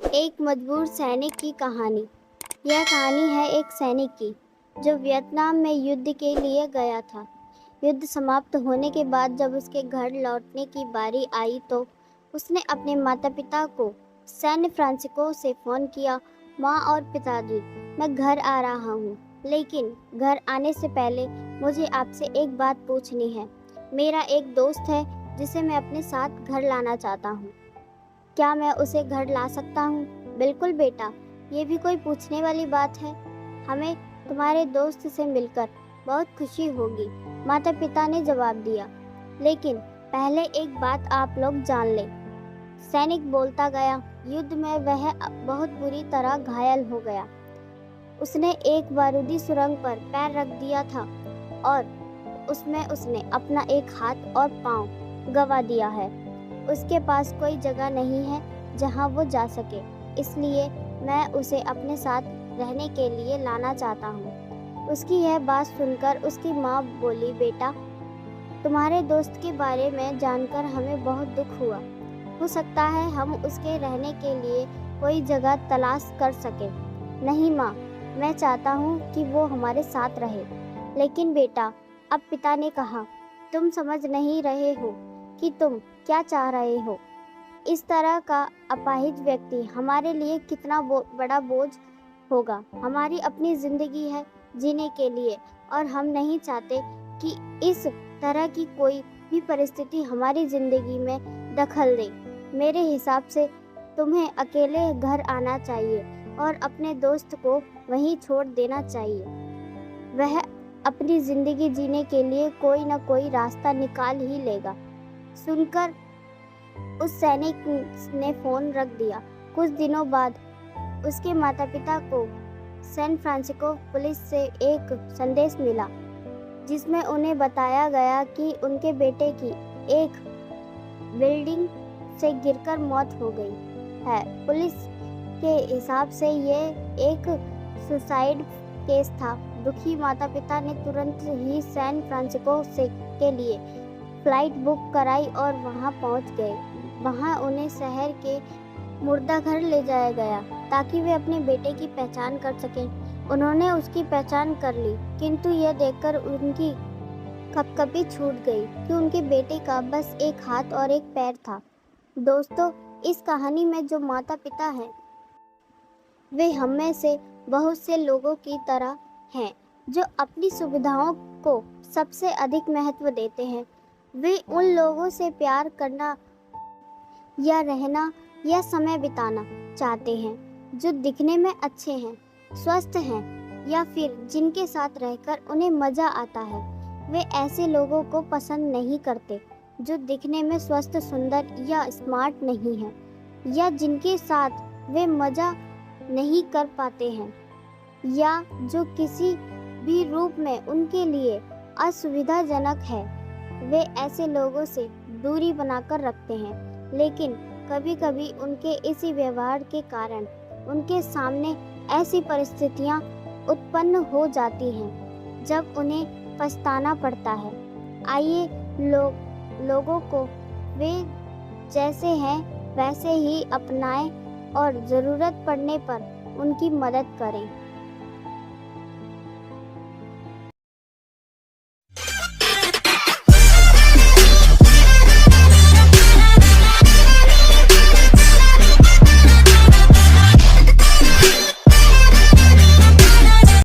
एक मजबूर सैनिक की कहानी। यह कहानी है एक सैनिक की जो वियतनाम में युद्ध के लिए गया था। युद्ध समाप्त होने के बाद जब उसके घर लौटने की बारी आई तो उसने अपने माता पिता को सैन फ्रांसिस्को से फ़ोन किया। माँ और पिताजी, मैं घर आ रहा हूँ, लेकिन घर आने से पहले मुझे आपसे एक बात पूछनी है। मेरा एक दोस्त है जिसे मैं अपने साथ घर लाना चाहता हूँ। क्या मैं उसे घर ला सकता हूँ? बिल्कुल बेटा, ये भी कोई पूछने वाली बात है। हमें तुम्हारे दोस्त से मिलकर बहुत खुशी होगी, माता पिता ने जवाब दिया। लेकिन पहले एक बात आप लोग जान लें, सैनिक बोलता गया। युद्ध में वह बहुत बुरी तरह घायल हो गया। उसने एक बारूदी सुरंग पर पैर रख दिया था और उसमें उसने अपना एक हाथ और पाँव गंवा दिया है। उसके पास कोई जगह नहीं है जहां वो जा सके, इसलिए मैं उसे अपने साथ रहने के लिए लाना चाहता हूँ। उसकी यह बात सुनकर उसकी माँ बोली, बेटा, तुम्हारे दोस्त के बारे में जानकर हमें बहुत दुख हुआ। हो सकता है हम उसके रहने के लिए कोई जगह तलाश कर सकें। नहीं माँ, मैं चाहता हूँ कि वो हमारे साथ रहे। लेकिन बेटा, अब पिता ने कहा, तुम समझ नहीं रहे हो कि तुम क्या चाह रहे हो। इस तरह का अपाहिज व्यक्ति हमारे लिए कितना बड़ा बोझ होगा। हमारी अपनी जिंदगी है जीने के लिए और हम नहीं चाहते कि इस तरह की कोई भी परिस्थिति हमारी जिंदगी में दखल दे। मेरे हिसाब से तुम्हें अकेले घर आना चाहिए और अपने दोस्त को वहीं छोड़ देना चाहिए। वह अपनी जिंदगी जीने के लिए कोई ना कोई रास्ता निकाल ही लेगा। सुनकर उस सैनिक ने फोन रख दिया। कुछ दिनों बाद उसके माता पिता को सैन फ्रांसिस्को पुलिस से एक संदेश मिला जिसमें उन्हें बताया गया कि उनके बेटे की एक बिल्डिंग से गिरकर मौत हो गई है। पुलिस के हिसाब से ये एक सुसाइड केस था। दुखी माता पिता ने तुरंत ही सैन फ्रांसिस्को के लिए फ्लाइट बुक कराई और वहां पहुंच गए। वहां उन्हें शहर के मुर्दाघर ले जाया गया ताकि वे अपने बेटे की पहचान कर सकें। उन्होंने उसकी पहचान कर ली, किंतु यह देखकर उनकी कपकपी छूट गई कि उनके बेटे का बस एक हाथ और एक पैर था। दोस्तों, इस कहानी में जो माता पिता हैं वे हम में से बहुत से लोगों की तरह हैं जो अपनी सुविधाओं को सबसे अधिक महत्व देते हैं। वे उन लोगों से प्यार करना या रहना या समय बिताना चाहते हैं जो दिखने में अच्छे हैं, स्वस्थ हैं या फिर जिनके साथ रहकर उन्हें मज़ा आता है। वे ऐसे लोगों को पसंद नहीं करते जो दिखने में स्वस्थ, सुंदर या स्मार्ट नहीं हैं या जिनके साथ वे मज़ा नहीं कर पाते हैं या जो किसी भी रूप में उनके लिए असुविधाजनक है। वे ऐसे लोगों से दूरी बनाकर रखते हैं, लेकिन कभी-कभी उनके इसी व्यवहार के कारण उनके सामने ऐसी परिस्थितियां उत्पन्न हो जाती हैं जब उन्हें पछताना पड़ता है। आइए लोगों को वे जैसे हैं वैसे ही अपनाएं और ज़रूरत पड़ने पर उनकी मदद करें।